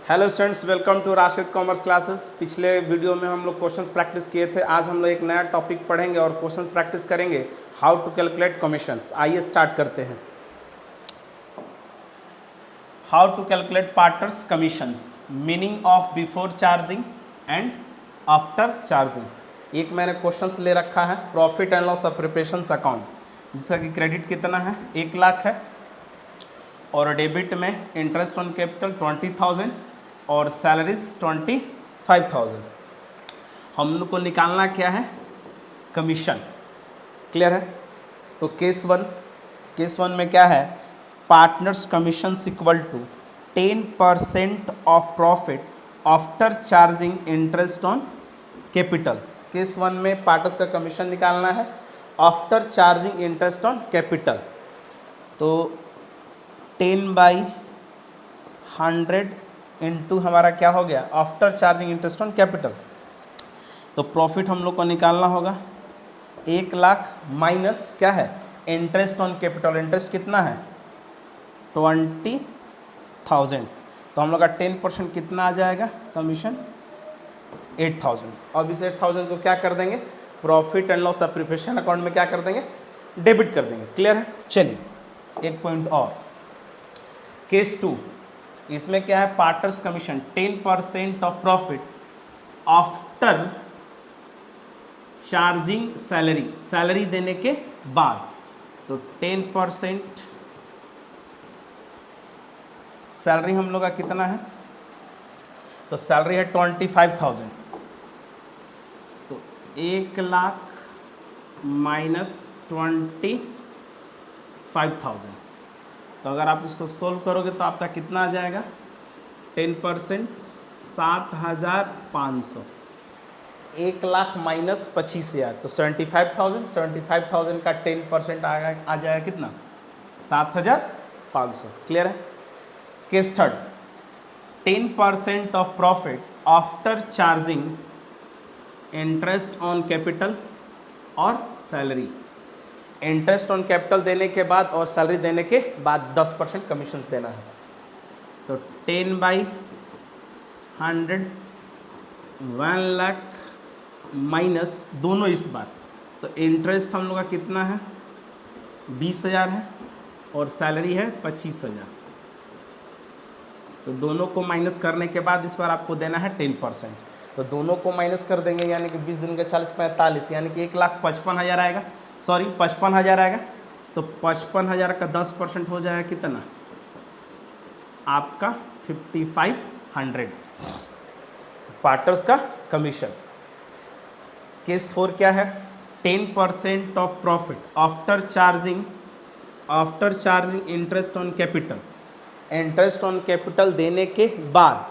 Hello students, welcome to Rashid commerce classes. पिछले video में हम लोग क्वेश्चंस प्रैक्टिस किए थे। आज हम लोग एक नया टॉपिक पढ़ेंगे और क्वेश्चंस प्रैक्टिस करेंगे, हाउ टू कैलकुलेट कमीशंस। आइए स्टार्ट करते हैं। How to calculate partners commissions, meaning of before charging and after charging. एक मैंने क्वेश्चंस ले रखा है, profit and loss of preparations account, जिसका कि क्रेडिट कितना है 1,00,000 है और डेबिट में इंटरेस्ट ऑन कैपिटल 20,000 और सैलरीज 25,000। हम लोग को निकालना क्या है, कमीशन। क्लियर है? तो केस वन में क्या है, partners commission equal to 10% of profit after charging interest on capital. Case one में पार्टनर्स का कमीशन निकालना है after charging interest on capital. तो 10/100 इंटू हमारा क्या हो गया, after charging interest on capital. तो प्रॉफिट हम लोग को निकालना होगा 1,00,000 माइनस क्या है, इंटरेस्ट ऑन कैपिटल। इंटरेस्ट कितना है 20,000। तो हम लोग का 10% कितना आ जाएगा, कमीशन 8,000। अब इस 8,000 को क्या कर देंगे, profit and loss of preparation account में क्या कर देंगे, डेबिट कर देंगे। क्लियर है? चलिए एक पॉइंट और, केस 2, इसमें क्या है, partners commission 10% of profit after charging salary, salary देने के बाद। तो 10% सैलरी हम लोग का कितना है, तो सैलरी है 25,000। तो 1,00,000 माइनस 25,000। तो अगर आप इसको सोल्व करोगे तो आपका कितना आ जाएगा, 10% 7,500। 1,00,000 माइनस 25,000 तो 75,000 का 10% आ जाएगा कितना, 7,500। क्लियर है? Case third, 10% of profit after charging interest on capital और सैलरी। इंटरेस्ट ऑन कैपिटल देने के बाद और सैलरी देने के बाद 10% कमीशंस देना है। तो 10/100 1,00,000 माइनस दोनों इस बार। तो इंटरेस्ट हम लोग का कितना है 20,000 है और सैलरी है 25,000। तो दोनों को माइनस करने के बाद इस बार आपको देना है 10%। तो दोनों को माइनस कर देंगे, यानी कि 20 दूनी का 40 45, यानी कि 1,55,000 आएगा, सॉरी 55,000 आएगा। तो 55,000 का 10% हो जाएगा कितना, आपका 5,500 पार्टनर्स का कमीशन। केस 4 क्या है, 10% of profit after charging interest on capital, interest on capital देने के बाद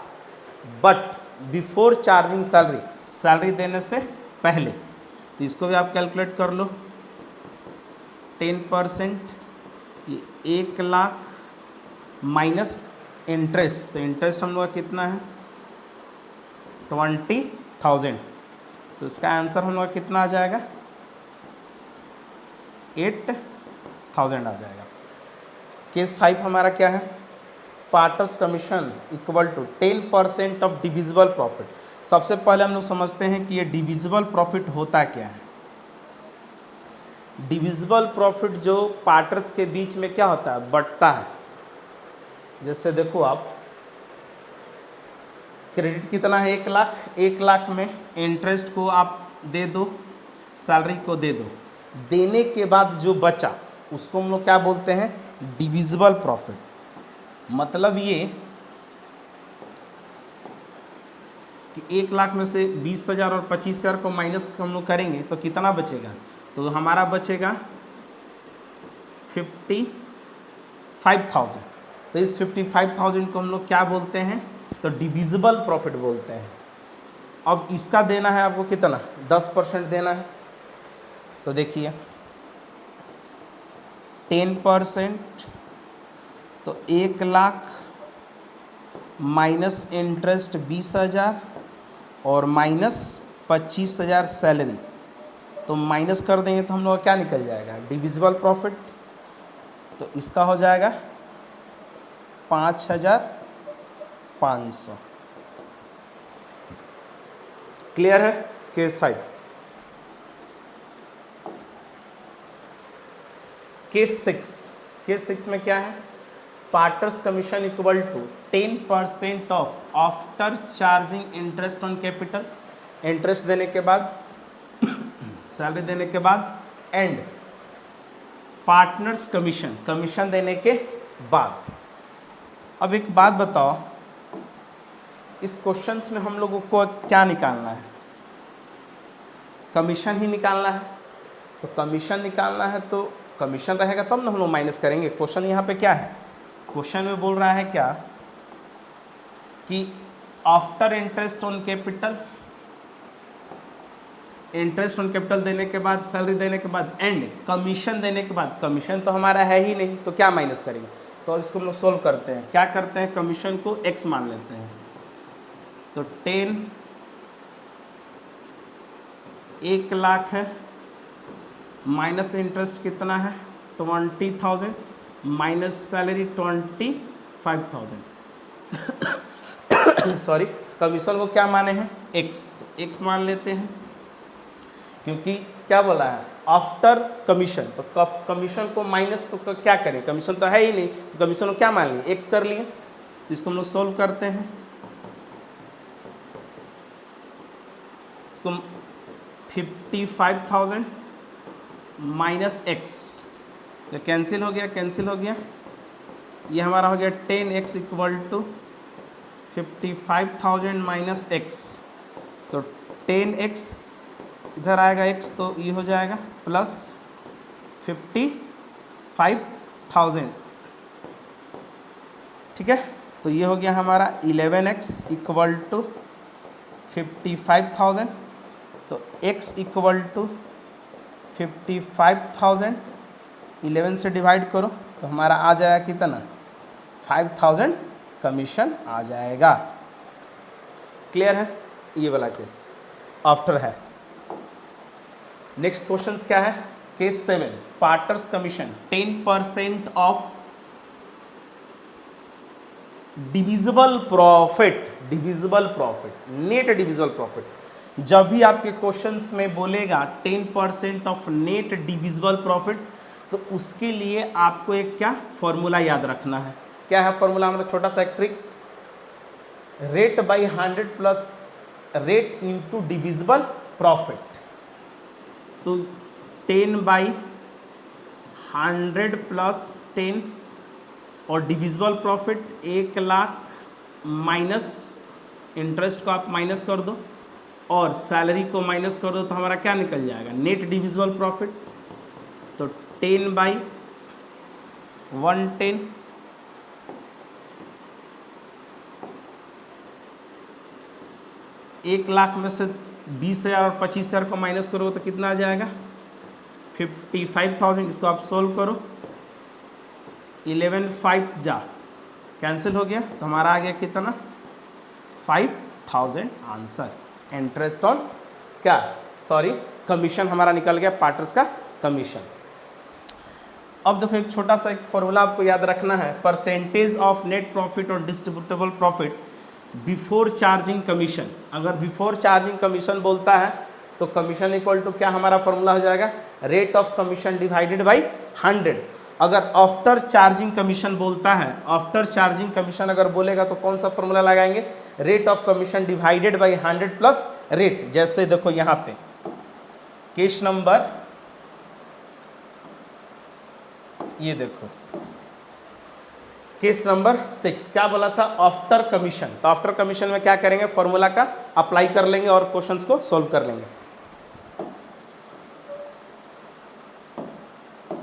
but before charging salary, salary देने से पहले। तो इसको भी आप कैलकुलेट कर लो। 10% 1,00,000 माइनस इंटरेस्ट, तो इंटरेस्ट हम लोग का कितना है 20,000। तो इसका आंसर हम लोग का कितना आ जाएगा, 8,000 आ जाएगा। केस 5 हमारा क्या है, partners commission equal to 10% of divisible profit. सबसे पहले हम लोग समझते हैं कि ये डिविजिबल प्रॉफिट होता क्या है। डिविजिबल प्रॉफिट जो पार्टनर्स के बीच में क्या होता है, बंटता है। जैसे देखो आप, क्रेडिट कितना है 1,00,000, 1,00,000 में इंटरेस्ट को आप दे दो, सैलरी को दे दो, देने के बाद जो बचा उसको हम लोग क्या बोलते हैं, डिविजिबल प्रॉफिट। मतलब ये कि 1,00,000 में से 20,000 और 25,000 को माइनस हम लोग करेंगे तो कितना बचेगा, तो हमारा बचेगा 55,000। तो इस 55,000 को हम लोग क्या बोलते हैं, तो डिविजिबल प्रॉफिट बोलते हैं। अब इसका देना है आपको कितना, 10% देना है। तो देखिए 10%, तो 1,00,000 माइनस इंटरेस्ट 20,000 और माइनस 25,000 सैलरी। तो माइनस कर देंगे तो हम लोग क्या निकल जाएगा, डिविजिबल प्रॉफिट। तो इसका हो जाएगा 500। क्लियर है? केस 5। केस 6, केस 6 में क्या है? Partner's commission equal to 10% of after charging interest on capital, interest देने के बाद, सैलरी देने के बाद, एंड पार्टनर्स कमीशन, कमीशन देने के बाद। अब एक बात बताओ, इस क्वेश्चंस में हम लोगों को क्या निकालना है? कमीशन ही निकालना है। तो कमीशन निकालना है तो कमीशन रहेगा तब ना हम लोग माइनस करेंगे। क्वेश्चन यहाँ पे क्या है? क्वेश्चन में बोल रहा है क्या कि after interest on capital, interest on capital देने के बाद, सैलरी देने के बाद, एंड कमीशन देने के बाद। कमीशन तो हमारा है ही नहीं, तो क्या माइनस करेंगे? तो इसको हम लोग सोल्व करते हैं। क्या करते हैं? कमीशन को x मान लेते हैं। तो 10 1 लाख है, माइनस इंटरेस्ट कितना है? 20,000, माइनस सैलरी 25,000। सॉरी, कमीशन को क्या माने हैं? x, तो x मान लेते हैं, क्योंकि क्या बोला है? After commission. तो कमीशन को माइनस तो क्या करें? कमीशन तो है ही नहीं, तो कमीशन को क्या मान लिए? x कर लिए। इसको हम लोग सोल्व करते हैं। इसको 55,000 माइनस x, तो कैंसिल हो गया, कैंसिल हो गया। ये हमारा हो गया 10x equal to 55,000 minus x। तो 10x इधर आएगा x, तो ये हो जाएगा प्लस 55,000। ठीक है, तो ये हो गया हमारा 11x इक्वल टू 55,000। तो x इक्वल टू 55,000 11 से डिवाइड करो तो हमारा आ जाएगा कितना? 5,000 कमीशन आ जाएगा। क्लियर है? ये वाला केस आफ्टर है। नेक्स्ट क्वेश्चन क्या है? Case 7, partner's commission 10% of divisible profit, divisible profit, net divisible profit. जब भी आपके क्वेश्चंस में बोलेगा 10% ऑफ नेट डिविजिबल प्रॉफिट, तो उसके लिए आपको एक क्या फॉर्मूला याद रखना है। क्या है फॉर्मूला? हमारा छोटा सा एक trick, rate by 100 plus rate into divisible profit. तो 10/100 प्लस 10 और divisible profit 1 lakh minus interest को आप माइनस कर दो और सैलरी को माइनस कर दो, तो हमारा क्या निकल जाएगा? Net divisible profit. तो 10/110 1 लाख में से 20,000 और 25,000 को माइनस करो तो कितना आ जाएगा? 55,000। इसको आप सोल्व करो, 11/5 जा कैंसिल हो गया, तो हमारा आ गया कितना? 5,000 आंसर। इंटरेस्ट ऑन क्या? सॉरी, कमीशन हमारा निकल गया, पार्टर्स का कमीशन। अब देखो, एक छोटा सा एक फॉर्मूला आपको याद रखना है, परसेंटेज ऑफ नेट प्रॉफिट और distributable profit before charging commission. अगर बिफोर चार्जिंग कमीशन बोलता है तो कमीशन इक्वल टू क्या हमारा फॉर्मूला हो जाएगा? Rate of commission divided by 100। अगर आफ्टर चार्जिंग कमीशन बोलता है, आफ्टर चार्जिंग कमीशन अगर बोलेगा तो कौन सा फॉर्मूला लगाएंगे? Rate of commission divided by 100 plus rate. जैसे देखो यहाँ पे केस नंबर, ये देखो केस नंबर 6 क्या बोला था? After commission. तो आफ्टर कमीशन में क्या करेंगे? फॉर्मूला का अप्लाई कर लेंगे और क्वेश्चंस को सोल्व कर लेंगे।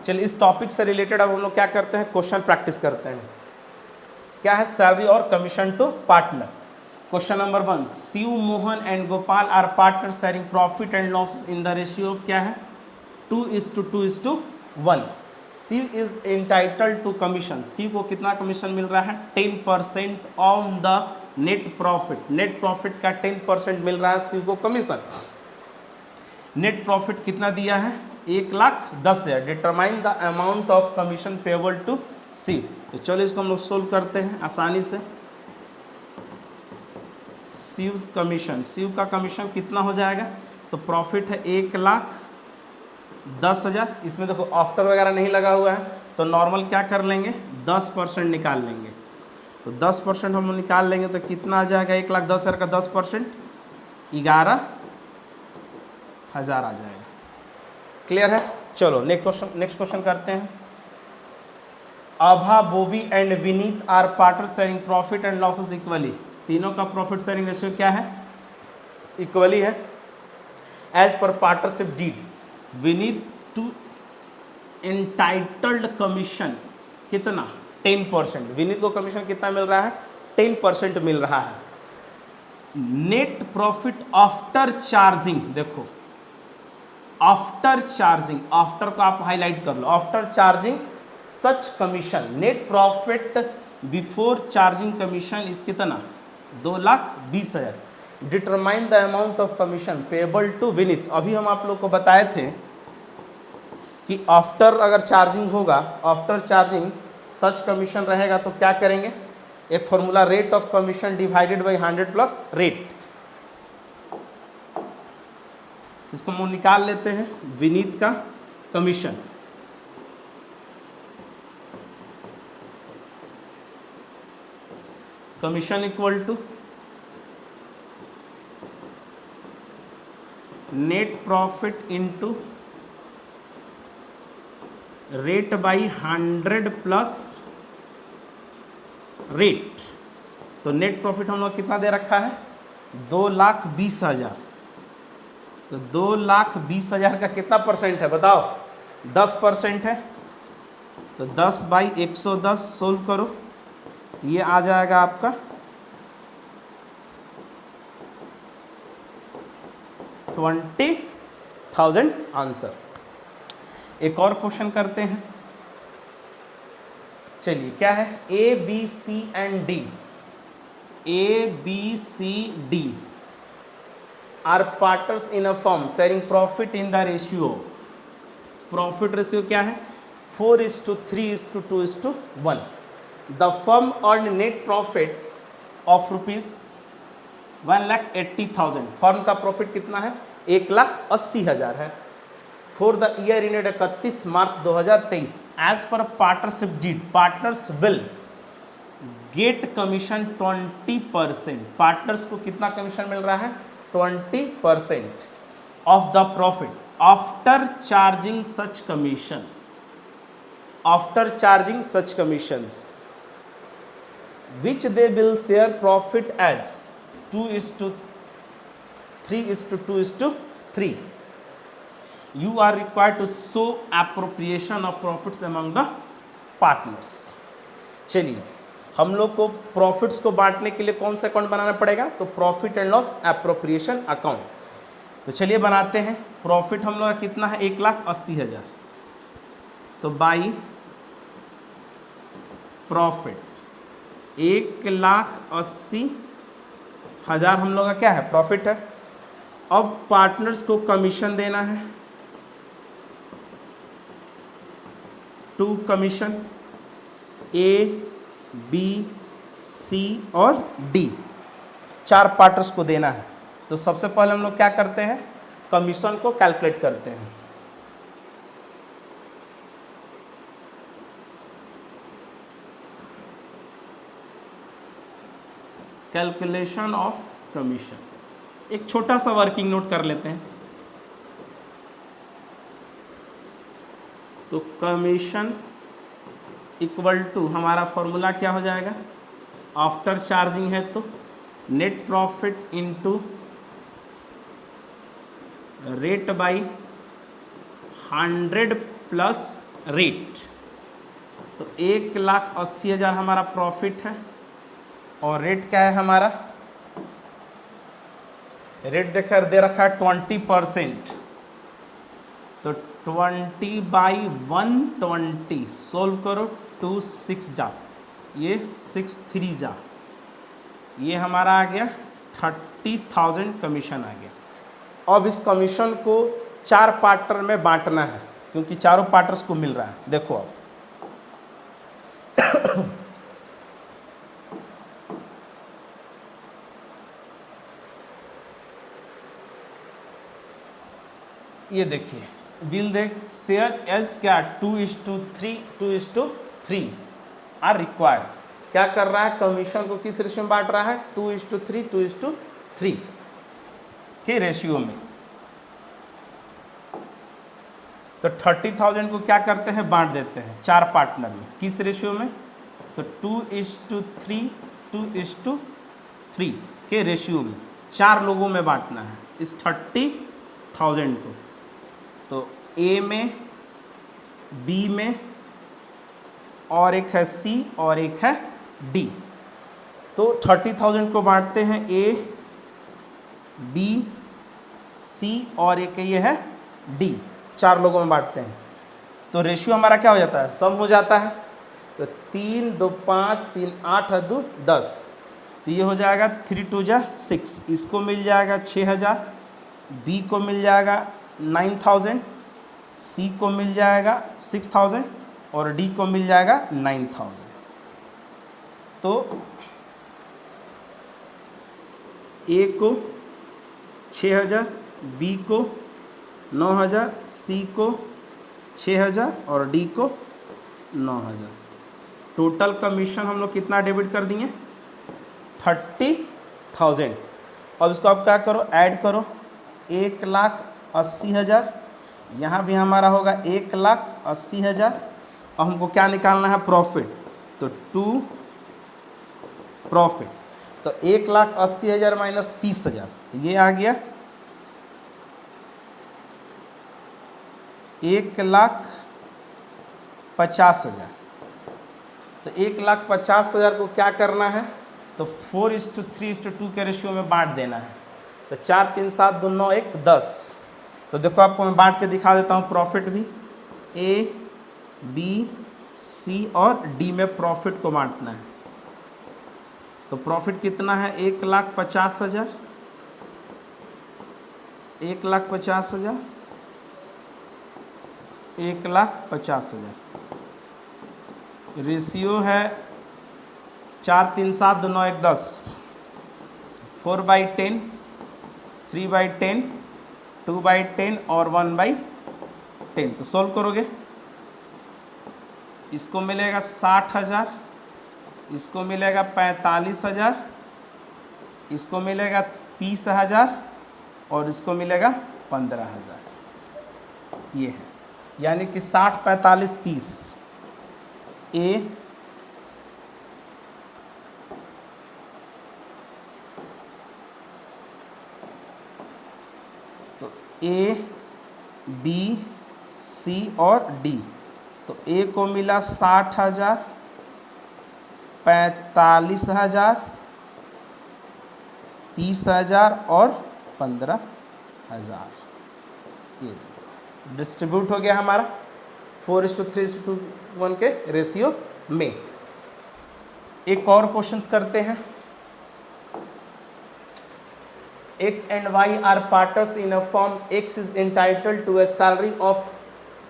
चलिए, इस टॉपिक से रिलेटेड अब हम लोग क्या करते हैं? क्वेश्चन प्रैक्टिस करते हैं। क्या है? सैलरी और commission to partner. Question number 1, Shiv, Mohan and Gopal are partner sharing profit and loss in the ratio of क्या है? 2:2:1। Shiv is entitled to commission. Shiv को कितना कमीशन मिल रहा है? 10% on the net profit. Net profit का 10% मिल रहा है शिव को कमीशन। नेट प्रॉफिट कितना दिया है? 1,10,000। Determine the amount of commission payable to Shiv. तो चलो इसको हम लोग सोल्व करते हैं आसानी से। शिव कमीशन, शिव का कमीशन कितना हो जाएगा, तो प्रॉफिट है 1,10,000। इसमें देखो आफ्टर वगैरह नहीं लगा हुआ है, तो नॉर्मल क्या कर लेंगे, 10% निकाल लेंगे। तो 10% हम निकाल लेंगे तो कितना आ जाएगा, 1,10,000 का 10%, 11,000 आ जाएगा। क्लियर है। चलो नेक्स्ट क्वेश्चन करते हैं। Abha, Bobby and Vineet are partner sharing profit and losses equally. तीनों का प्रॉफिट शेयरिंग रेशियो क्या है, इक्वली है। As per partnership deed Vineet to entitled commission कितना, 10%। विनीत को कमीशन कितना मिल रहा है, 10% मिल रहा है। नेट प्रॉफिट आफ्टर चार्जिंग, देखो आफ्टर चार्जिंग, आफ्टर को आप हाईलाइट कर लो, after charging such commission, net profit before charging commission is कितना, 2,20,000। Determine the amount of commission payable to Vineet. अभी हम आप लोग को बताए थे कि आफ्टर अगर चार्जिंग होगा, आफ्टर चार्जिंग सच कमीशन रहेगा तो क्या करेंगे, एक formula rate of commission divided by 100 plus rate, इसको हम निकाल लेते हैं। विनीत का commission equal to net profit into rate by 100 plus rate. तो नेट प्रॉफिट हम लोग कितना दे रखा है, 2,20,000। तो 2,20,000 का कितना परसेंट है बताओ, 10% है। तो 10/110 सोल्व करो, तो ये आ जाएगा आपका 20,000 आंसर। एक और क्वेश्चन करते हैं। चलिए क्या है, A B C and D, A B C D are partners in a firm sharing profit in the ratio. Profit ratio क्या है, 4:3:2:1। The firm earn net profit of ₹1,80,000। Firm का प्रॉफिट कितना है, 1,80,000 है। For the year in 31 March 2023 as per partnership deed partners will get commission 20%। Partners को कितना commission मिल रहा है, 20% of the profit after charging such commission, after charging such commissions which they will share profit as 2:3:2:3। You are required to show appropriation of profits among the partners। चलिए हम लोग को profits को बांटने के लिए कौन सा अकाउंट बनाना पड़ेगा, तो profit and loss appropriation account. तो चलिए बनाते हैं। प्रॉफिट हम लोग का कितना है, 1,80,000। तो बाई प्रॉफिट 1,80,000 हम लोग का क्या है, प्रॉफिट है। अब पार्टनर्स को कमीशन देना है, 2 कमीशन, ए बी सी और डी, 4 पार्टनर्स को देना है। तो सबसे पहले हम लोग क्या करते हैं, कमीशन को कैलकुलेट करते हैं। कैलकुलेशन ऑफ कमीशन, एक छोटा सा वर्किंग नोट कर लेते हैं। तो कमीशन इक्वल टू हमारा फॉर्मूला क्या हो जाएगा, आफ्टर चार्जिंग है तो net profit into rate by 100 plus rate. तो 1,80,000 हमारा प्रॉफिट है और रेट क्या है हमारा, रेट देखकर दे रखा है 20%। तो 20/120 सोल्व करो, 2 6 जा, ये 6 3 जा, ये हमारा आ गया 30,000 कमीशन आ गया। अब इस कमीशन को 4 पार्टनर में बांटना है क्योंकि चारों पार्टनर्स को मिल रहा है। देखो अब ये देखिए विल दे शेयर एज क्या 2:3 2:3 आर रिक्वायर्ड। क्या कर रहा है, कमीशन को किस रेशियो में बांट रहा है, 2:3 2:3 के रेशियो में। तो 30,000 को क्या करते हैं, बांट देते हैं 4 पार्टनर में, किस रेशियो में, तो 2:3 2:3 के रेशियो में 4 लोगों में बांटना है इस 30,000 को। तो ए में, बी में, और एक है सी और एक है डी। तो 30,000 को बांटते हैं ए, बी, सी और एक ये है डी, 4 लोगों में बांटते हैं। तो रेशियो हमारा क्या हो जाता है, सम हो जाता है। तो 3 2 5 3 8 2 10, तो ये हो जाएगा 3 2 6, इसको मिल जाएगा 6,000, बी को मिल जाएगा 9,000, सी को मिल जाएगा 6,000 और डी को मिल जाएगा 9,000। तो ए को 6,000, बी को 9,000, सी को 6,000 और डी को 9,000। टोटल कमीशन हम लोग कितना डेबिट कर दिए, 30,000। अब इसको आप क्या करो, ऐड करो, 1,80,000, यहाँ भी हमारा होगा 1,80,000। और हमको क्या निकालना है, प्रॉफिट। तो टू प्रॉफिट, तो 1,80,000 माइनस 30,000, तो ये आ गया 1,50,000। तो 1,50,000 को क्या करना है, तो 4:3:2 के रेशियो में बांट देना है। तो 4 3 7 2 9 1 10। तो देखो आपको मैं बांट के दिखा देता हूँ, प्रॉफिट भी ए, बी, सी और डी में प्रॉफिट को बांटना है। तो प्रॉफिट कितना है, 1,50,000, 1,50,000, 1,50,000। रेशियो है 4 3 7 2 9 1 10, 4/10, 3/10, 2/10 और 1/10। तो सॉल्व करोगे, इसको मिलेगा 60,000, इसको मिलेगा 45,000, इसको मिलेगा 30,000 और इसको मिलेगा 15,000। ये है, यानी कि 60 45 30। ए, तो ए, बी, सी और डी। तो ए को मिला 60,000, 45,000, 30,000 और 15,000। ये डिस्ट्रीब्यूट हो गया हमारा 4:3:1 के रेशियो में। एक और क्वेश्चंस करते हैं। X and Y are partners in a firm. X is entitled to a salary of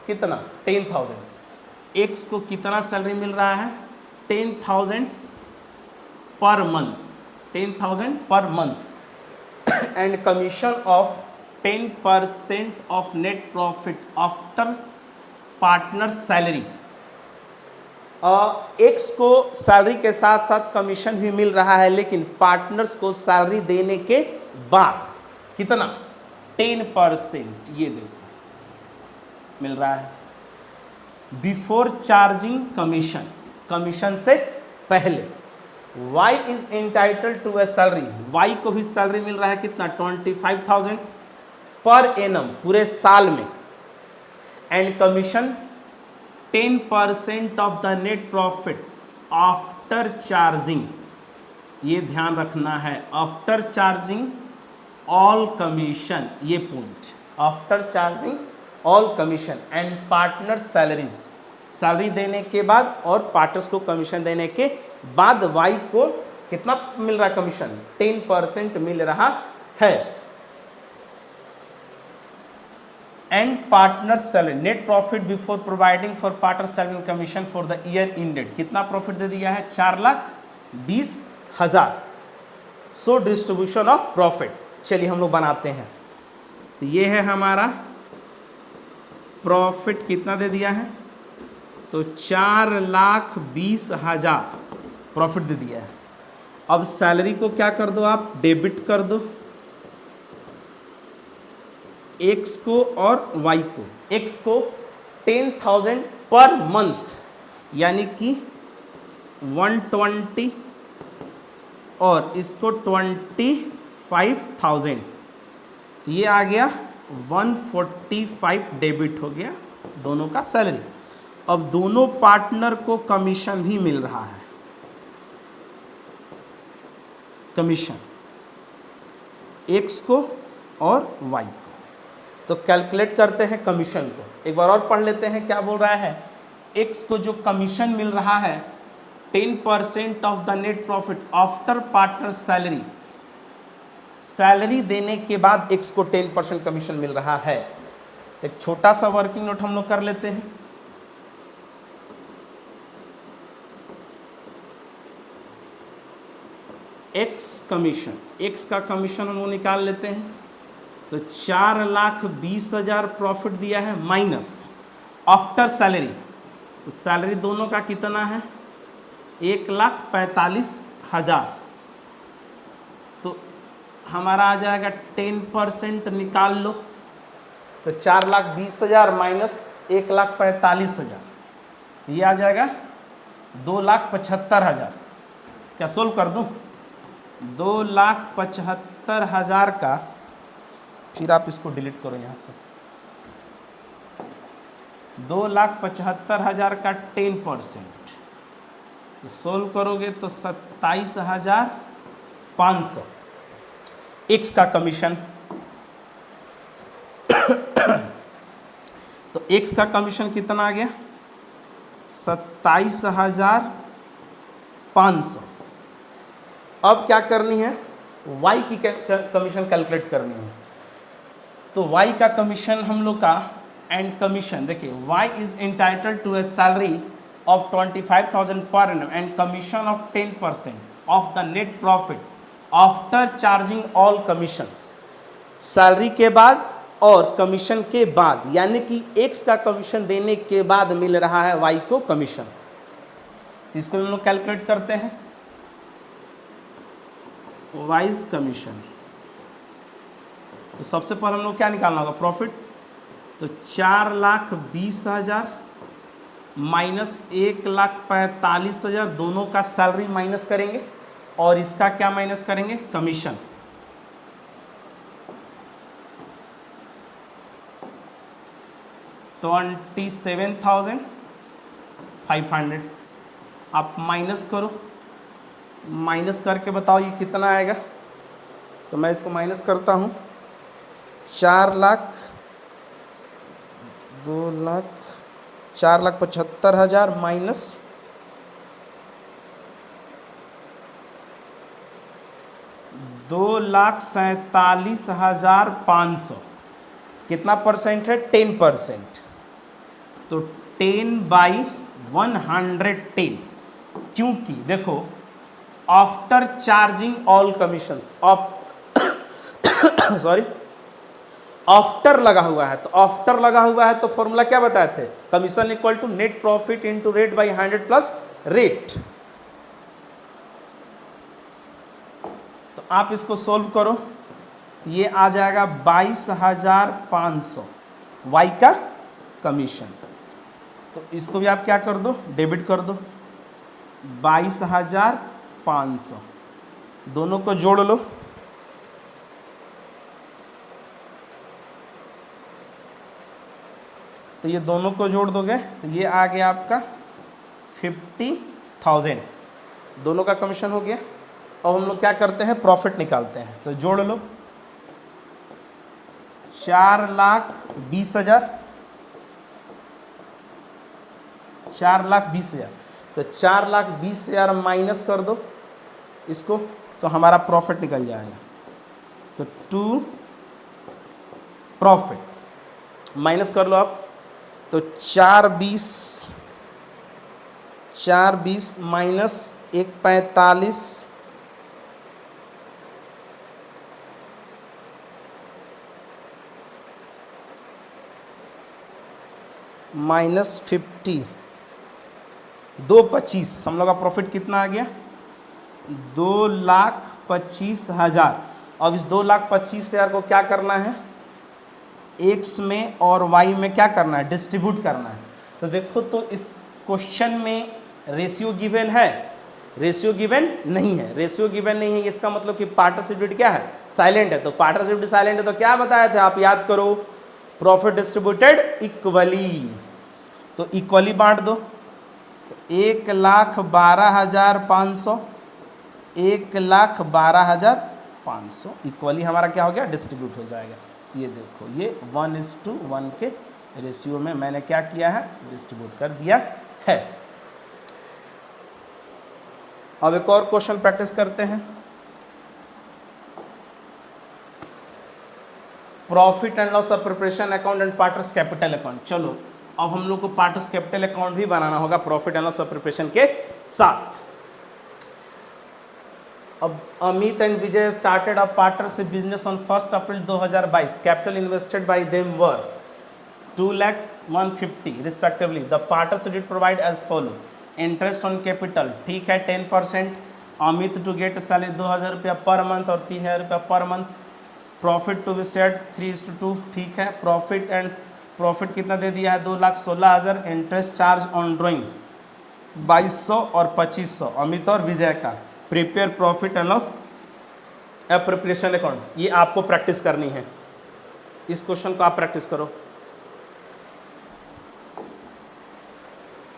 कितना, 10,000। X को कितना सैलरी मिल रहा है, 10,000 per month, 10,000 per month, and commission of 10% of net profit after partner salary. X को salary के साथ साथ commission भी मिल रहा है, लेकिन पार्टनर्स को सैलरी देने के बाद कितना, 10%, ये देखो मिल रहा है। बिफोर चार्जिंग कमीशन, कमीशन से पहले। Y is entitled to a salary, Y को भी सैलरी मिल रहा है कितना, 25,000 पर एनम, पूरे साल में, and commission 10% of the net profit after charging. ये ध्यान रखना है, आफ्टर चार्जिंग ऑल कमीशन, ये point, after charging all commission and partner salaries, salary देने के बाद और पार्टनर्स को कमीशन देने के बाद वाई को कितना मिल रहा है कमीशन, 10% मिल रहा है। And partner salary, net profit before providing for partner salary commission for the year ended, कितना प्रॉफिट दे दिया है, 4,20,000। सो डिस्ट्रीब्यूशन ऑफ प्रॉफिट, चलिए हम लोग बनाते हैं। तो ये है हमारा प्रॉफिट कितना दे दिया है, तो 4,20,000 प्रॉफिट दे दिया है। अब सैलरी को क्या कर दो आप, डेबिट कर दो, एक्स को और वाई को। एक्स को 10,000 पर मंथ यानी कि 120 और इसको 25,000, तो ये आ गया 145 डेबिट हो गया दोनों का सैलरी। अब दोनों पार्टनर को कमीशन भी मिल रहा है, कमीशन एक्स को और वाई को। तो कैलकुलेट करते हैं कमीशन को, एक बार और पढ़ लेते हैं क्या बोल रहा है। एक्स को जो कमीशन मिल रहा है 10% of the net profit after partner salary, salary देने के बाद एक्स को 10% कमीशन मिल रहा है। एक छोटा सा वर्किंग नोट हम लोग कर लेते हैं। एक्स कमीशन, एक्स का कमीशन हम लोग निकाल लेते हैं। तो 4,20,000 प्रॉफिट दिया है माइनस आफ्टर सैलरी, तो सैलरी दोनों का कितना है 1,45,000, तो हमारा आ जाएगा 10% निकाल लो, तो 4,20,000 माइनस 1,45,000, ये आ जाएगा 2,75,000। क्या सोल्व कर दूं, 2,75,000 का, फिर आप इसको डिलीट करो यहाँ से, 2,75,000 का 10%, तो सोल्व करोगे तो 27,500 एक्स का कमीशन। तो एक्स का कमीशन कितना आ गया 27,500। अब क्या करनी है, वाई की कमीशन कैलकुलेट करनी है। तो y का कमीशन हम लोग का, एंड कमीशन देखिए, y is entitle to a salary of 25,000 per annum and commission of 10% of the net profit after charging all commissions. Salary के बाद और कमीशन के बाद, यानी कि x का कमीशन देने के बाद मिल रहा है y को कमीशन। तो इसको हम लोग कैलकुलेट करते हैं, वाइज कमीशन। तो सबसे पहले हम लोग क्या निकालना होगा, प्रॉफिट। तो 4,20,000 माइनस 1,45,000, दोनों का सैलरी माइनस करेंगे और इसका क्या माइनस करेंगे, कमीशन। तो 27,500 आप माइनस करो, माइनस करके बताओ ये कितना आएगा। तो मैं इसको माइनस करता हूँ, 4,75,000 माइनस 2,47,500, कितना परसेंट है, 10%। तो 10/110, क्योंकि देखो after charging all commissions, sorry after लगा हुआ है, तो आफ्टर लगा हुआ है तो फॉर्मूला क्या बताए थे, commission equal to net profit into rate by 100 plus rate. तो आप इसको सोल्व करो, ये आ जाएगा 22,500 वाई का कमीशन। तो इसको भी आप क्या कर दो, डेबिट कर दो, 22,500, दोनों को जोड़ लो, तो ये दोनों को जोड़ दोगे तो ये आ गया आपका 50,000, दोनों का कमीशन हो गया। अब हम लोग क्या करते हैं, प्रॉफिट निकालते हैं। तो जोड़ लो, 4,20,000, 4,20,000, तो 4,20,000 माइनस कर दो इसको, तो हमारा प्रॉफिट निकल जाएगा। तो टू प्रॉफिट माइनस कर लो आप, तो 4,20 माइनस 1,45, -50, 2,25, हम लोग का प्रॉफिट कितना आ गया? 2,25,000। अब इस 2,25,000 को क्या करना है? एक्स में और वाई में क्या करना है? डिस्ट्रीब्यूट करना है। तो देखो, तो इस क्वेश्चन में रेशियो गिवन है? रेशियो गिवन नहीं है। रेशियो गिवन नहीं है, इसका मतलब कि पार्टिसिपेट क्या है? साइलेंट है। तो पार्टिसिपेट साइलेंट है तो क्या बताया था आप? याद करो, प्रॉफिट डिस्ट्रीब्यूटेड इक्वली। तो इक्वली बांट दो। तो 1,12,500, 1,12,500 इक्वली हमारा क्या हो गया? डिस्ट्रीब्यूट हो जाएगा। ये देखो, ये 1:1 के रेशियो में मैंने क्या किया है? डिस्ट्रीब्यूट कर दिया है। अब एक और क्वेश्चन प्रैक्टिस करते हैं। Profit and loss of preparation account and partners capital account. चलो, अब हम लोग को पार्टनर्स कैपिटल अकाउंट भी बनाना होगा profit and loss of preparation के साथ। अब Amit and Vijay started a partnership business on 1 April 2022। Capital invested by them were 2,150,000 respectively. The partnership deed provide as follow. Interest on capital, ठीक है, 10%। अमित टू गेट सैलरी 2,000 रुपया per month और 3,000 रुपया per month. Profit to be shared 3:2, ठीक है। Profit कितना दे दिया है? 2,16,000। इंटरेस्ट चार्ज ऑन ड्रॉइंग 2,200 और 2,500 अमित और विजय का। Prepare profit and loss preparation account. ये आपको प्रैक्टिस करनी है, इस क्वेश्चन को आप प्रैक्टिस करो।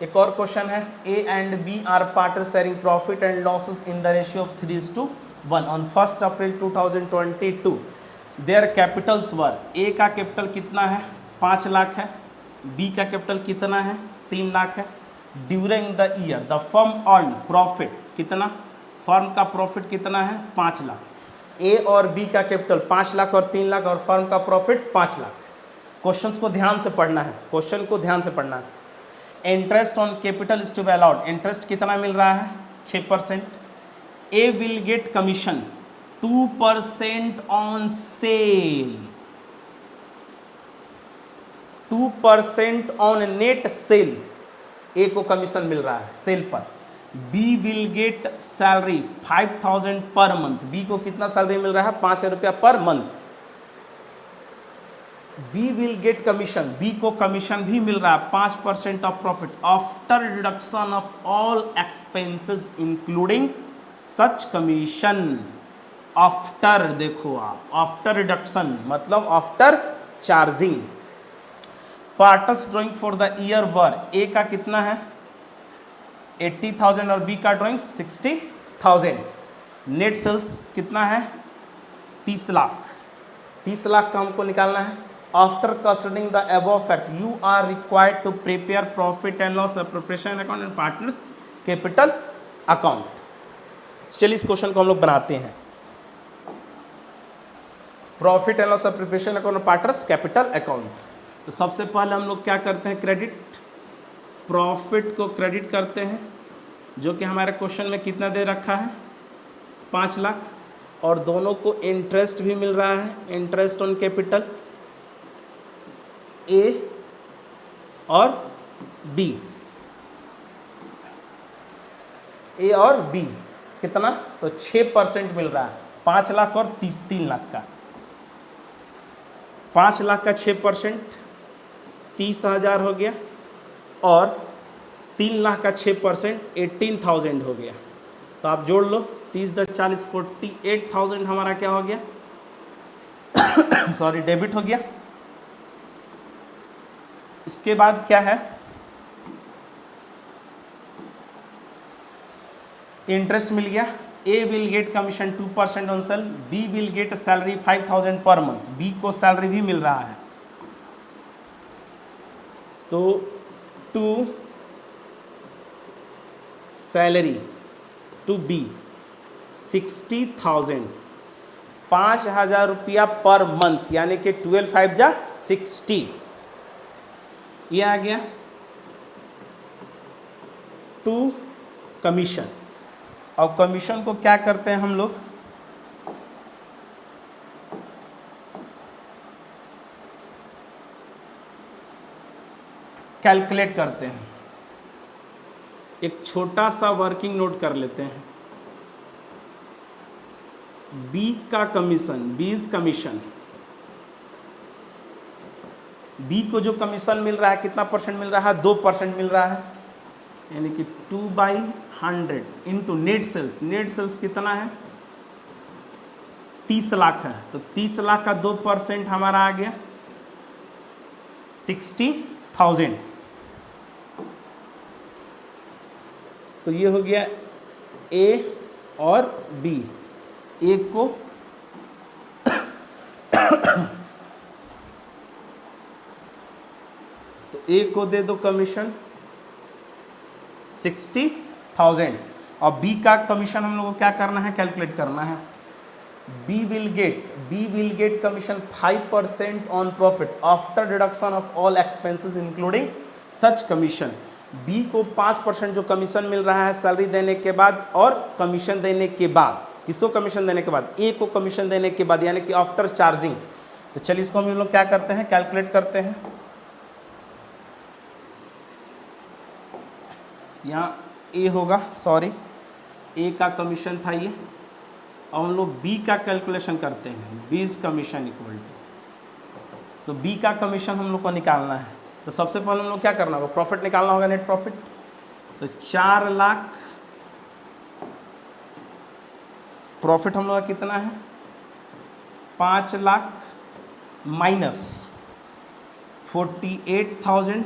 एक और क्वेश्चन है, A and B are partner sharing profit and losses in the ratio of 3:1 on 1 April 2022। Their capitals were. A का कैपिटल कितना है? 5 लाख है। बी का कैपिटल कितना है? 3 लाख है। During the year the firm earn profit कितना? फर्म का प्रॉफिट कितना है? 5 लाख। ए और बी का कैपिटल 5 लाख और 3 लाख और फर्म का प्रॉफिट 5 लाख। क्वेश्चंस को ध्यान से पढ़ना है, क्वेश्चन को ध्यान से पढ़ना है। Interest on capital is to be allowed. Interest कितना मिल रहा है? 6%। A will get commission 2% on sale, 2% on net sale. A को कमीशन मिल रहा है सेल पर। B will get salary 5,000 per month. B को कितना सैलरी मिल रहा है? 5,000 रुपया per month. B will get commission, B को कमीशन भी मिल रहा है 5% of profit after deduction of all expenses including such commission. After, देखो आप, आफ्टर रिडक्शन मतलब after charging. Partners drawing for the year were. A का कितना है? 80,000 और बी का ड्राइंग 60,000। नेट सेल्स कितना है? 30 लाख। 30 लाख का हमको निकालना है। After considering the above fact you are required to prepare profit and loss preparation account and partners capital account. चलिए इस क्वेश्चन को हम लोग बनाते हैं। Profit and loss preparation account और पार्टनर्स कैपिटल अकाउंट। तो सबसे पहले हम लोग क्या करते हैं? क्रेडिट प्रॉफिट को क्रेडिट करते हैं, जो कि हमारे क्वेश्चन में कितना दे रखा है? 5 लाख। और दोनों को इंटरेस्ट भी मिल रहा है, इंटरेस्ट ऑन कैपिटल ए और बी। ए और बी कितना? तो 6% मिल रहा है। 5 लाख और 3 लाख का। 5 लाख का 6% 30,000 हो गया और 3 लाख का 6% 18,000 हो गया। तो आप जोड़ लो, 30 10 40 48,000 हमारा क्या हो गया? सॉरी, डेबिट हो गया। इसके बाद क्या है? इंटरेस्ट मिल गया। A will get commission 2% on sale. B will get salary 5,000 per month. B को सैलरी भी मिल रहा है। तो टू सैलरी टू बी 60,000, 5,000 रुपया पर मंथ, यानी कि 12 5 जा 60। ये आ गया। To commission. और कमीशन को क्या करते हैं हम लोग? कैलकुलेट करते हैं। एक छोटा सा वर्किंग नोट कर लेते हैं। बी का कमीशन, बीज कमीशन, बी को जो कमीशन मिल रहा है कितना परसेंट मिल रहा है? 2% मिल रहा है, यानी कि 2/100 into net sales. Net sales कितना है? 30 लाख है, तो 30 लाख का 2% हमारा आ गया 60,000। तो ये हो गया ए और बी। ए को तो ए को दे दो कमीशन 60,000 और बी का कमीशन हम लोग को क्या करना है? कैलकुलेट करना है। B will get commission 5% on profit after deduction of all expenses including such commission. B को 5% जो कमीशन मिल रहा है सैलरी देने के बाद और कमीशन देने के बाद। किसको कमीशन देने के बाद? ए को कमीशन देने के बाद, यानी कि आफ्टर चार्जिंग। तो चलिए इसको हम लोग क्या करते हैं? कैलकुलेट करते हैं। यहाँ ए होगा, सॉरी ए का कमीशन था ये, और हम लोग बी का कैलकुलेशन करते हैं। बीज कमीशन इक्वल टू, तो बी का कमीशन हम लोग को निकालना है। तो सबसे पहले हम लोग क्या करना होगा? प्रॉफिट निकालना होगा, नेट प्रॉफिट। तो 4 लाख प्रॉफिट हम लोग का कितना है? 5 लाख माइनस 48,000,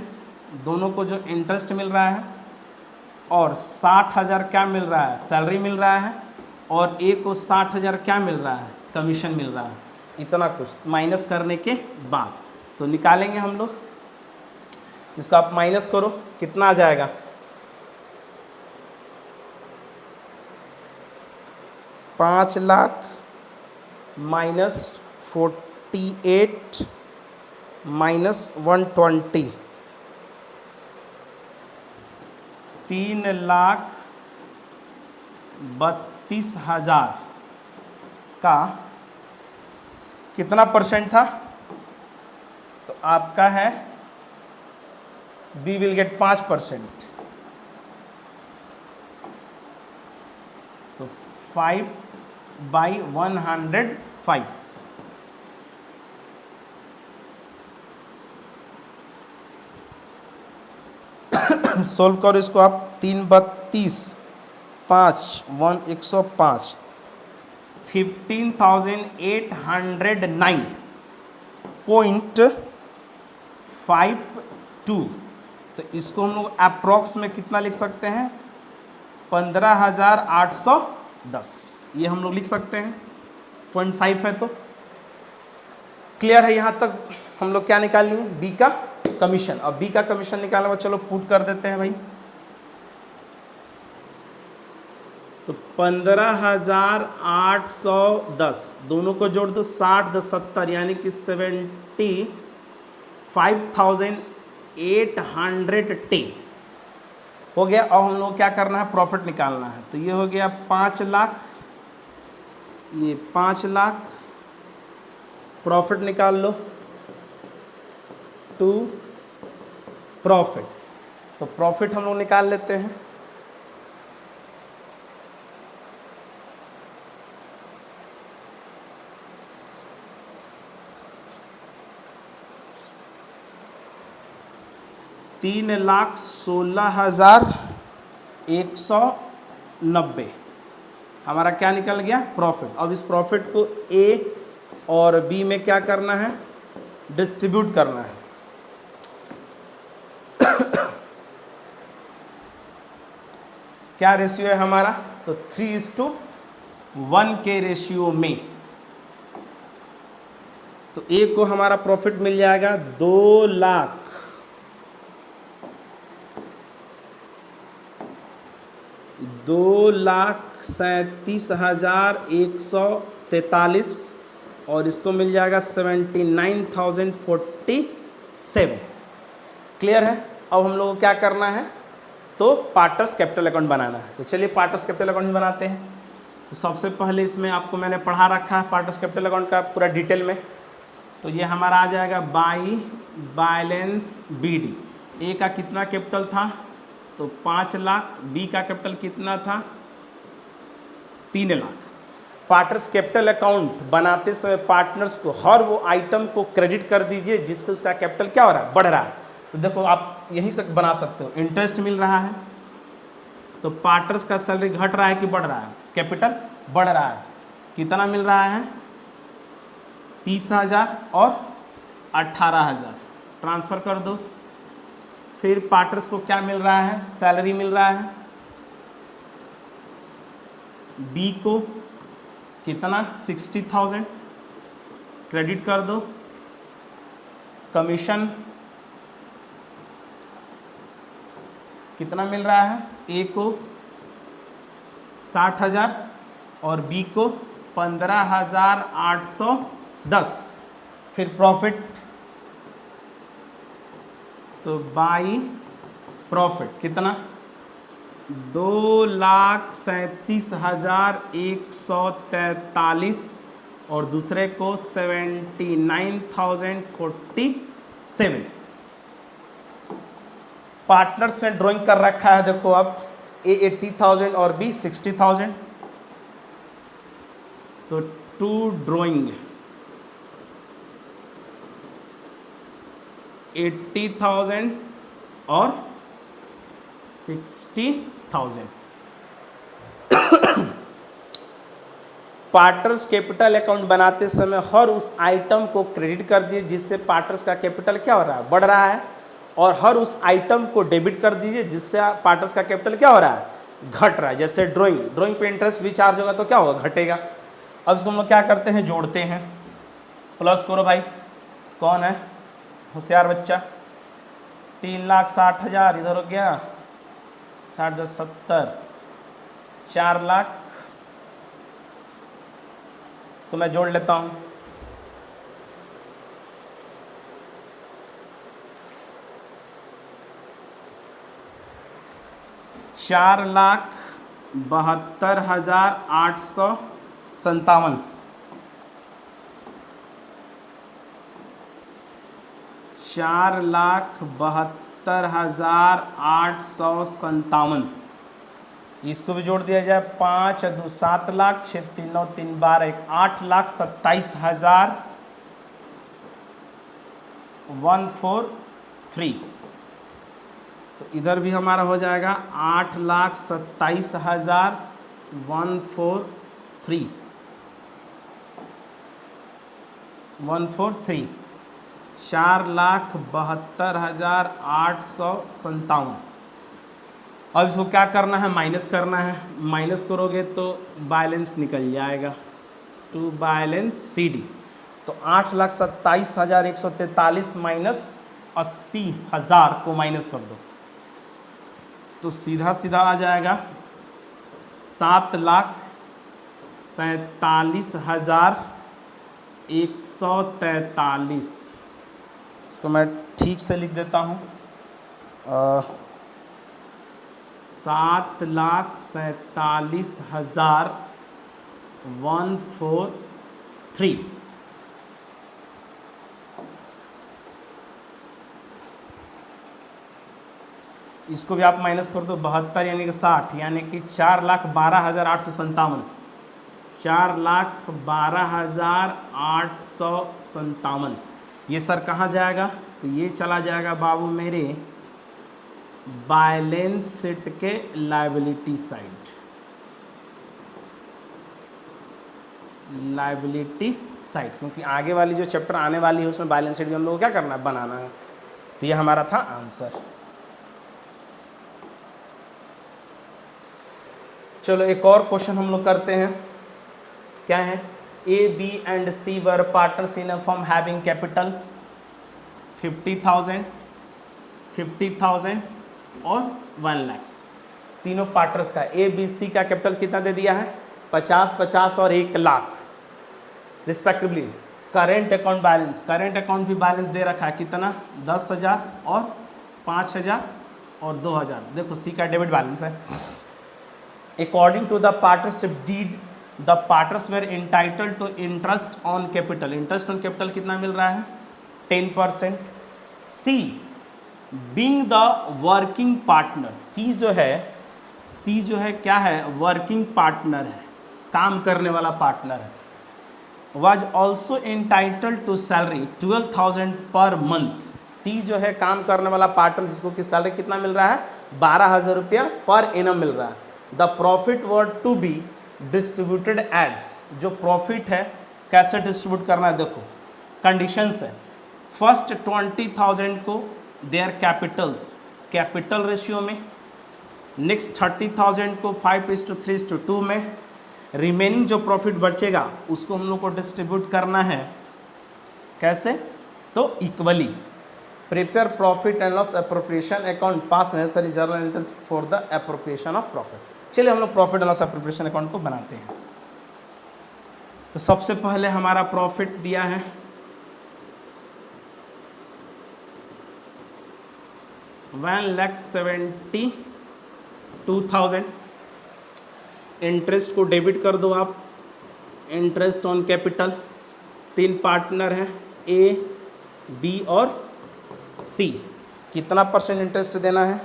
दोनों को जो इंटरेस्ट मिल रहा है, और 60,000 क्या मिल रहा है? सैलरी मिल रहा है, और ए को 60,000 क्या मिल रहा है? कमीशन मिल रहा है। इतना कुछ माइनस करने के बाद तो निकालेंगे हम लोग। इसको आप माइनस करो, कितना आ जाएगा? 5 लाख माइनस 48 माइनस 120, 3,32,000 का कितना परसेंट था? तो आपका है बी विल गेट 5%, तो 5/105। सोल्व करो इसको आप। 3/32, 5 105, 15,809.52। तो इसको हम लोग अप्रॉक्स में कितना लिख सकते हैं? 15,810। ये हम लोग लिख सकते हैं, 0.5 है। तो क्लियर है यहाँ तक? हम लोग क्या निकाल लिए? बी का कमीशन। अब बी का कमीशन निकालना, चलो पुट कर देते हैं भाई। तो 15,810 दोनों को जोड़ दो, 60 10 70, यानी कि 75,810 हो गया। और हम लोग क्या करना है? प्रॉफिट निकालना है। तो ये हो गया 5 लाख, ये 5 लाख प्रॉफिट निकाल लो टू प्रॉफिट। तो प्रॉफिट हम लोग निकाल लेते हैं। $3,16,190 हमारा क्या निकल गया? प्रॉफिट। अब इस प्रॉफिट को ए और बी में क्या करना है? डिस्ट्रीब्यूट करना है। क्या रेशियो है हमारा? तो 3:1 के रेशियो में। तो ए को हमारा प्रॉफिट मिल जाएगा 2,37,143 और इसको मिल जाएगा 79,047। क्लियर है? अब हम लोग को क्या करना है? तो पार्टर्स कैपिटल अकाउंट बनाना है। तो चलिए पार्टर्स कैपिटल अकाउंट ही बनाते हैं। तो सबसे पहले इसमें आपको मैंने पढ़ा रखा है पार्टर्स कैपिटल अकाउंट का पूरा डिटेल में। तो ये हमारा आ जाएगा बाई बैलेंस बीडी। ए का कितना कैपिटल था, तो 5 लाख। बी का कैपिटल कितना था, 3 लाख। पार्टनर्स कैपिटल अकाउंट बनाते समय पार्टनर्स को हर वो आइटम को क्रेडिट कर दीजिए जिससे उसका कैपिटल क्या हो रहा है, बढ़ रहा है। तो देखो आप यहीं से बना सकते हो, इंटरेस्ट मिल रहा है तो पार्टनर्स का सैलरी घट रहा है कि बढ़ रहा है, कैपिटल बढ़ रहा है। कितना मिल रहा है, 30,000 और 18,000 ट्रांसफ़र कर दो। फिर पार्टनर्स को क्या मिल रहा है, सैलरी मिल रहा है। बी को कितना, 60,000 क्रेडिट कर दो। कमीशन कितना मिल रहा है, ए को 60,000 और बी को 15,810। फिर प्रॉफिट, तो बाई प्रॉफिट कितना, 2,37,143 और दूसरे को 79,047। पार्टनर्स ने ड्राइंग कर रखा है, देखो अब ए 80,000 और बी 60,000, तो टू ड्राइंग 80,000 और 60,000। पार्टनर्स कैपिटल अकाउंट बनाते समय हर उस आइटम को क्रेडिट कर दिए जिससे पार्टनर्स का कैपिटल क्या हो रहा है, बढ़ रहा है, और हर उस आइटम को डेबिट कर दीजिए जिससे पार्टनर्स का कैपिटल क्या हो रहा है, घट रहा है। जैसे ड्राइंग पे इंटरेस्ट भी चार्ज होगा तो क्या होगा, घटेगा। अब इसको हम लोग क्या करते हैं, जोड़ते हैं। प्लस करो भाई, कौन है होशियार बच्चा, 3,60,000 इधर हो गया, 60 10 70, 4 लाख। इसको मैं जोड़ लेता हूँ। चार लाख 72,857, 4,72,857। इसको भी जोड़ दिया जाए, 5 2 7 लाख, 6 3 9 3 12 1 8,27,143। तो इधर भी हमारा हो जाएगा 8,27,143। 4,72,857। अब इसको क्या करना है, माइनस करना है। माइनस करोगे तो बैलेंस निकल जाएगा, टू बैलेंस सी डी। तो 8,27,143 माइनस 80,000 को माइनस कर दो तो सीधा सीधा आ जाएगा 7,47,143। इसको मैं ठीक से लिख देता हूँ, 7,47,143। इसको भी आप माइनस कर दो, 72 यानी कि 60, यानी कि 4,12,857। 4,12,857 ये सर कहाँ जाएगा, तो ये चला जाएगा बाबू मेरे बैलेंस शीट के लायबिलिटी साइड। लायबिलिटी साइड, क्योंकि आगे वाली जो चैप्टर आने वाली है उसमें बैलेंस शीट भी हम लोग को क्या करना है, बनाना है। तो ये हमारा था आंसर। चलो एक और क्वेश्चन हम लोग करते हैं। क्या है, A B and C were partners in a firm having capital 50,000, 50,000 और 1 लाख। तीनों पार्टनर्स का ए बी सी का कैपिटल कितना दे दिया है, 50, 50 और 1 lakh respectively. Current account balance, current account भी बैलेंस दे रखा है कितना, 10,000 और 5,000 और 2,000। देखो सी का डेबिट बैलेंस है। According to the partnership deed the partners were entitled to interest on capital. Interest on capital कितना मिल रहा है, 10%। C being the working partner, C जो है क्या है, वर्किंग पार्टनर है, काम करने वाला पार्टनर है, was also entitled to salary 12,000 per month. सी जो है काम करने वाला पार्टनर जिसको कि सैलरी कितना मिल रहा है, 12,000 रुपया पर एनम मिल रहा है। The profit were to be distributed as, जो प्रॉफिट है कैसे डिस्ट्रीब्यूट करना है, देखो कंडीशंस है। फर्स्ट 20,000 को देयर कैपिटल्स, कैपिटल रेशियो में, नेक्स्ट 30,000 को 5:3:2 में, रिमेनिंग जो प्रॉफिट बचेगा उसको हम लोग को डिस्ट्रीब्यूट करना है कैसे, तो equally. Prepare profit and loss appropriation account, pass necessary journal entries for the appropriation of profit. चलिए हम लोग profit and loss appropriation account को बनाते हैं। तो सबसे पहले हमारा प्रॉफिट दिया है 1,72,000। इंटरेस्ट को डेबिट कर दो आप, इंटरेस्ट ऑन कैपिटल। 3 पार्टनर हैं ए, बी और सी। कितना परसेंट इंटरेस्ट देना है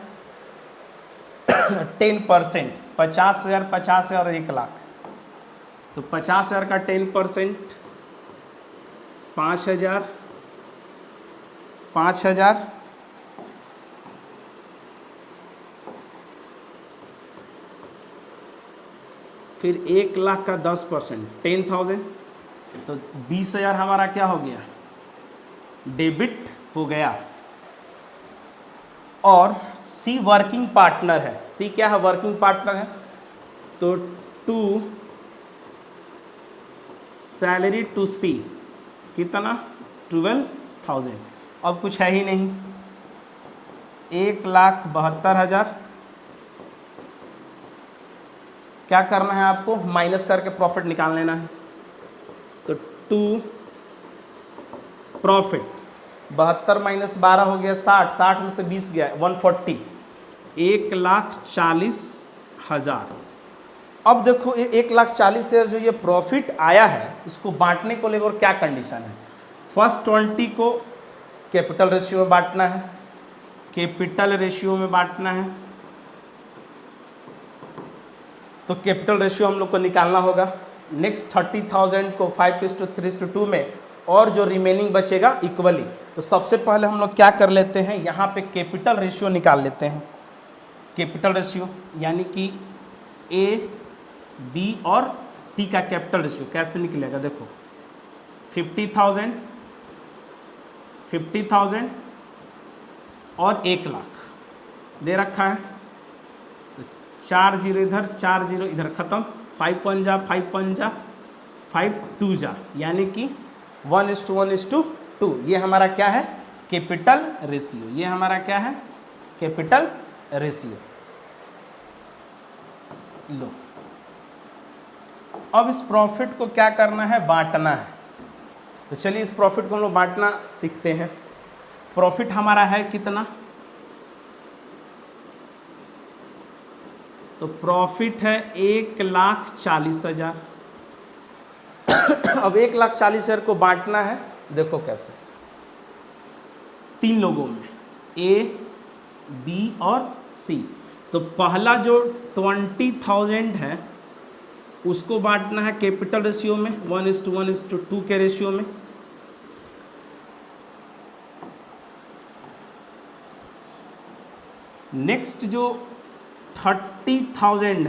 10%। 50,000, 50,000 और 1,00,000। तो 50,000 का 10% 5,000, 5,000 फिर 1,00,000 का 10% 10,000, तो 20,000 हमारा क्या हो गया, डेबिट हो गया। और सी वर्किंग पार्टनर है, सी क्या है, वर्किंग पार्टनर है। तो टू सैलरी टू सी कितना 12,000। अब कुछ है ही नहीं, 1,72,000। क्या करना है आपको, माइनस करके प्रॉफिट निकाल लेना है। तो टू प्रॉफिट 72 माइनस 12 हो गया 60, 60 में से 20 गया 140, 1,40,000। अब देखो ये 1,40,000 जो ये प्रॉफिट आया है इसको बांटने को लेकर क्या कंडीशन है। फर्स्ट 20 को कैपिटल रेशियो में बांटना है, कैपिटल रेशियो में बांटना है। तो कैपिटल रेशियो हम लोग को निकालना होगा। नेक्स्ट 30,000 को 5:3:2 में, और जो रिमेनिंग बचेगा इक्वली। तो सबसे पहले हम लोग क्या कर लेते हैं, यहाँ पे कैपिटल रेशियो निकाल लेते हैं। कैपिटल रेशियो यानी कि ए, बी और सी का कैपिटल रेशियो कैसे निकलेगा, देखो 50,000, 50,000 और 1,00,000 दे रखा है। तो 4 0 इधर, 4 0 इधर, खत्म। 5 1 जा, 5 1 जा, 5 2 जा, यानी कि 1:1:2। ये हमारा क्या है, कैपिटल रेशियो। ये हमारा क्या है, कैपिटल रेशियो। लो, अब इस प्रॉफिट को क्या करना है, बांटना है। तो चलिए इस प्रॉफिट को हम लोग बांटना सीखते हैं। प्रॉफिट हमारा है कितना, तो प्रॉफिट है 1,40,000। अब 1,40,000 को बांटना है, देखो कैसे, 3 लोगों में, ए, बी और सी। तो पहला जो 20,000 है उसको बांटना है कैपिटल रेशियो में 1:1:2 के रेशियो में। नेक्स्ट जो 30,000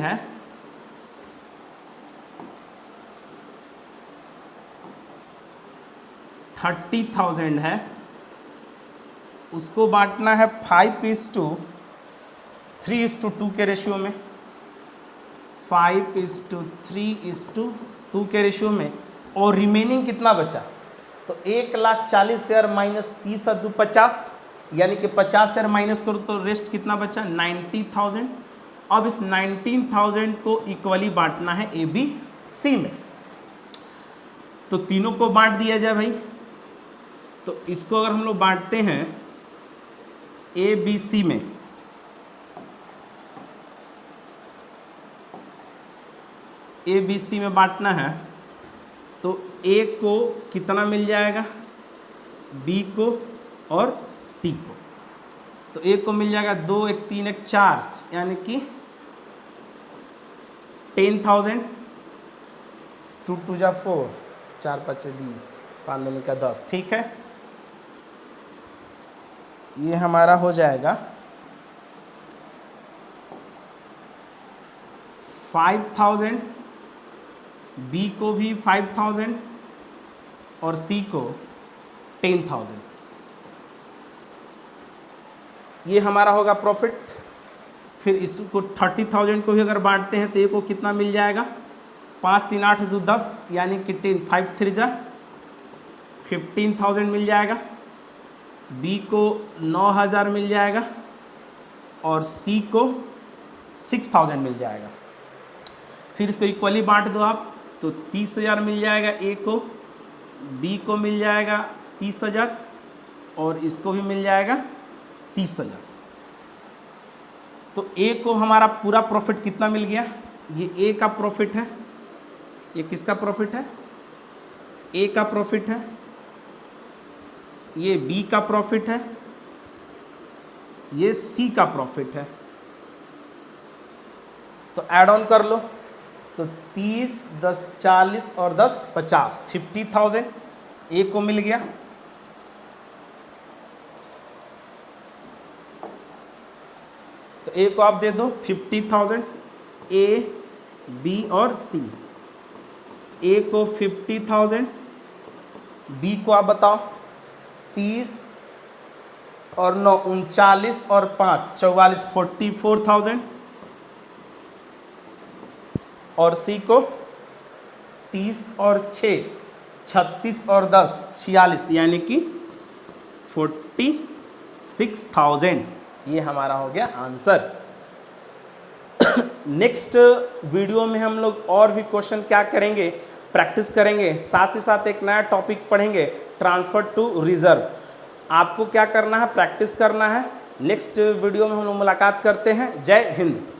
है उसको बांटना है 5:3:2 के रेशियो में, 5:3:2 के रेशियो में। और रिमेनिंग कितना बचा, तो 1,40,000 माइनस 30 50, यानी कि 50,000 माइनस करो तो रेस्ट कितना बचा 90,000। अब इस 19,000 को इक्वली बांटना है ए, बी, सी में। तो तीनों को बांट दिया जाए भाई। तो इसको अगर हम लोग बांटते हैं ए, बी, सी में, ए, बी, सी में बांटना है, तो ए को कितना मिल जाएगा, बी को और सी को। तो एक को मिल जाएगा 2 1 3 1 4 यानी कि 10,000, 2 2 जा 4, 4 5 20, 5 दूनी का 10, ठीक है। ये हमारा हो जाएगा 5,000, बी को भी 5,000 और सी को 10,000। ये हमारा होगा प्रॉफिट। फिर इसको 30,000 को भी अगर बांटते हैं तो ये को कितना मिल जाएगा, 5 3 8 2 10 यानी कि 10, 5 3 जा 15,000 मिल जाएगा। बी को 9,000 मिल जाएगा और सी को 6,000 मिल जाएगा। फिर इसको इक्वली बांट दो आप तो 30,000 मिल जाएगा ए को, बी को मिल जाएगा 30,000 और इसको भी मिल जाएगा 30,000। तो ए को हमारा पूरा प्रॉफिट कितना मिल गया, ये ए का प्रॉफिट है, ये किसका प्रॉफिट है, ए का प्रॉफिट है, ये बी का प्रॉफिट है, ये सी का प्रॉफिट है। तो ऐड ऑन कर लो तो 30 10 40 और 10 50, 50,000 ए को मिल गया। तो ए को आप दे दो 50,000, ए बी और सी। ए को 50,000, बी को आप बताओ 30 और 9 39 और 5 44, 44,000 और सी को 30 और 6 36 और 10 46 यानी कि 46,000। ये हमारा हो गया आंसर। नेक्स्ट वीडियो में हम लोग और भी क्वेश्चन क्या करेंगे, प्रैक्टिस करेंगे, साथ ही साथ एक नया टॉपिक पढ़ेंगे, ट्रांसफर टू रिजर्व। आपको क्या करना है, प्रैक्टिस करना है। नेक्स्ट वीडियो में हम लोग मुलाकात करते हैं। जय हिंद।